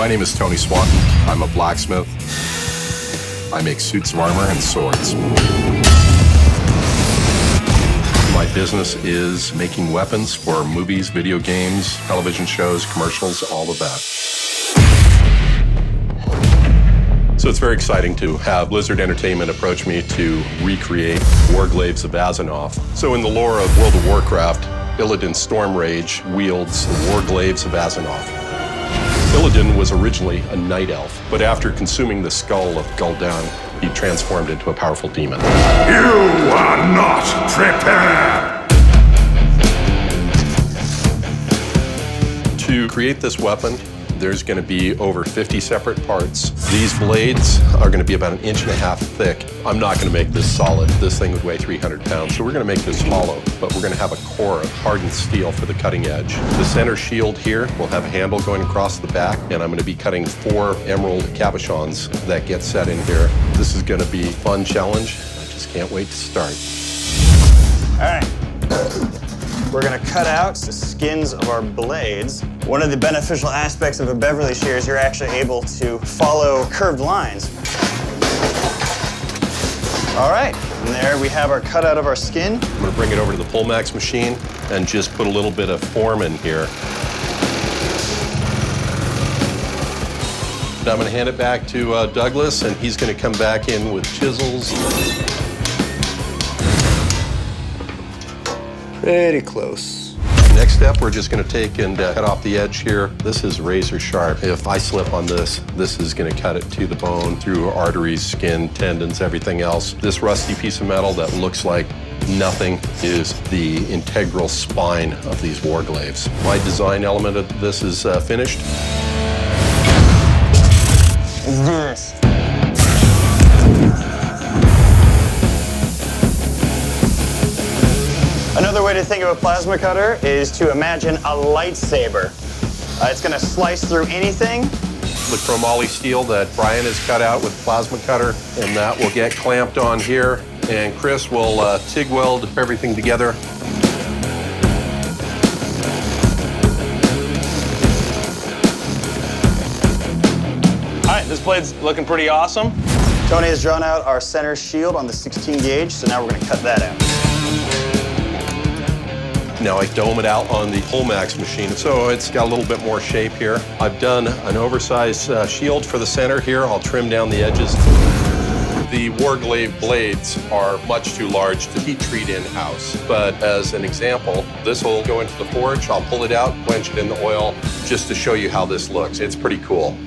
My name is Tony Swatton. I'm a blacksmith. I make suits of armor and swords. My business is making weapons for movies, video games, television shows, commercials, all of that. So it's very exciting to have Blizzard Entertainment approach me to recreate Warglaives of Azzinoth. So in the lore of World of Warcraft, Illidan Stormrage wields the Warglaives of Azzinoth. Illidan was originally a night elf, but after consuming the skull of Gul'dan, he transformed into a powerful demon. You are not prepared! To create this weapon, there's going to be over 50 separate parts. These blades are going to be about 1.5 inches thick. I'm not going to make this solid. This thing would weigh 300 pounds, so we're going to make this hollow, but we're going to have a core of hardened steel for the cutting edge. The center shield here will have a handle going across the back, and I'm going to be cutting 4 emerald cabochons that get set in here. This is going to be a fun challenge. I just can't wait to start. All right. We're gonna cut out the skins of our blades. One of the beneficial aspects of a Beverly shear is you're actually able to follow curved lines. All right, and there we have our cutout of our skin. I'm gonna bring it over to the Pullmax machine and just put a little bit of form in here. I'm gonna hand it back to Douglas, and he's gonna come back in with chisels. Pretty close. Next step, we're just going to take and cut off the edge here. This is razor sharp. If I slip on this, this is going to cut it to the bone, through arteries, skin, tendons, everything else. This rusty piece of metal that looks like nothing is the integral spine of these Warglaives. My design element of this is finished. This. Another way to think of a plasma cutter is to imagine a lightsaber. It's going to slice through anything. The chromoly steel that Brian has cut out with plasma cutter, and that will get clamped on here, and Chris will TIG weld everything together. All right, this blade's looking pretty awesome. Tony has drawn out our center shield on the 16 gauge, so now we're going to cut that out. Now I dome it out on the Pullmax machine, so it's got a little bit more shape here. I've done an oversized shield for the center here. I'll trim down the edges. The Warglaive blades are much too large to heat treat in-house, but as an example, this will go into the forge. I'll pull it out, quench it in the oil, just to show you how this looks. It's pretty cool.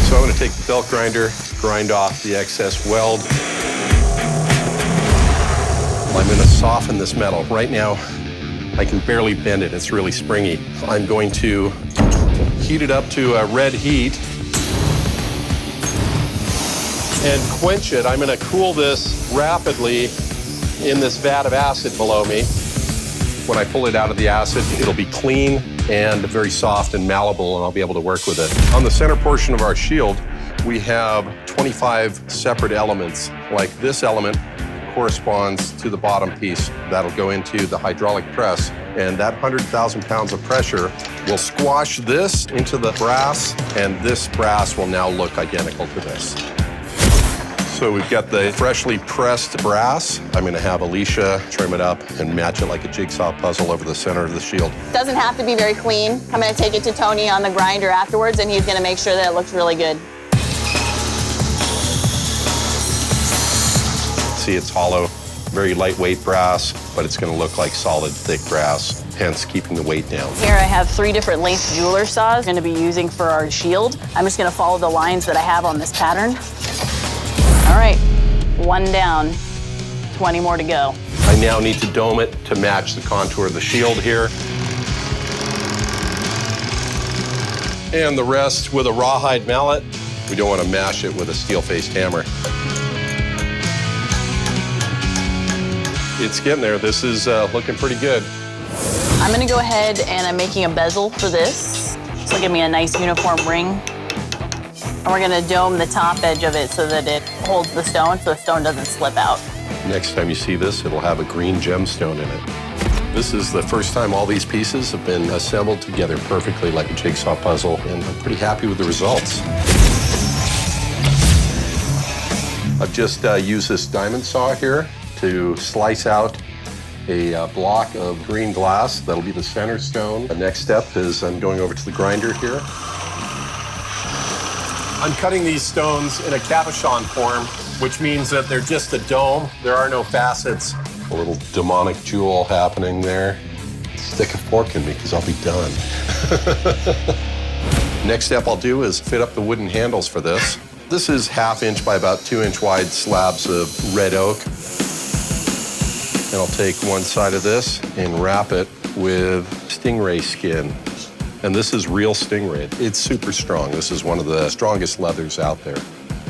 So I'm going to take the belt grinder, grind off the excess weld. I'm going to soften this metal. Right now, I can barely bend it. It's really springy. I'm going to heat it up to a red heat and quench it. I'm going to cool this rapidly in this vat of acid below me. When I pull it out of the acid, it'll be clean and very soft and malleable, and I'll be able to work with it. On the center portion of our shield, we have 25 separate elements. Like this element corresponds to the bottom piece. That'll go into the hydraulic press, and that 100,000 pounds of pressure will squash this into the brass, and this brass will now look identical to this. So we've got the freshly pressed brass. I'm going to have Alicia trim it up and match it like a jigsaw puzzle over the center of the shield. Doesn't have to be very clean. I'm going to take it to Tony on the grinder afterwards, and he's going to make sure that it looks really good. See, it's hollow, very lightweight brass, but it's going to look like solid, thick brass, hence keeping the weight down. Here I have 3 different length jeweler saws I'm going to be using for our shield. I'm just going to follow the lines that I have on this pattern. All right, 1 down, 20 more to go. I now need to dome it to match the contour of the shield here. And the rest with a rawhide mallet. We don't want to mash it with a steel-faced hammer. It's getting there. This is looking pretty good. I'm going to go ahead and I'm making a bezel for this. This will give me a nice uniform ring. And we're going to dome the top edge of it so that it holds the stone so the stone doesn't slip out. Next time you see this, it'll have a green gemstone in it. This is the first time all these pieces have been assembled together perfectly like a jigsaw puzzle, and I'm pretty happy with the results. I've just used this diamond saw here to slice out a block of green glass. That'll be the center stone. The next step is I'm going over to the grinder here. I'm cutting these stones in a cabochon form, which means that they're just a dome. There are no facets. A little demonic jewel happening there. Stick a fork in me because I'll be done. Next step I'll do is fit up the wooden handles for this. This is 1/2 inch by about 2 inch wide slabs of red oak. And I'll take one side of this and wrap it with stingray skin. And this is real stingray. It's super strong. This is one of the strongest leathers out there.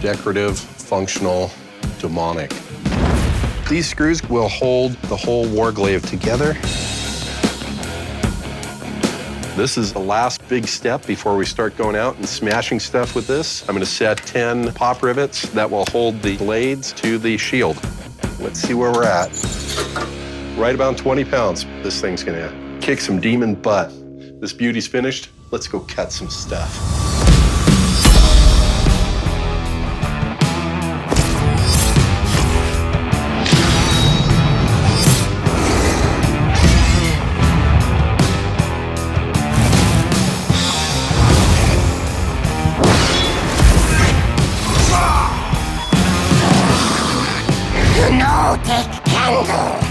Decorative, functional, demonic. These screws will hold the whole warglaive together. This is the last big step before we start going out and smashing stuff with this. I'm going to set 10 pop rivets that will hold the blades to the shield. Let's see where we're at. Right about 20 pounds. This thing's going to kick some demon butt. This beauty's finished. Let's go cut some stuff. No take candle.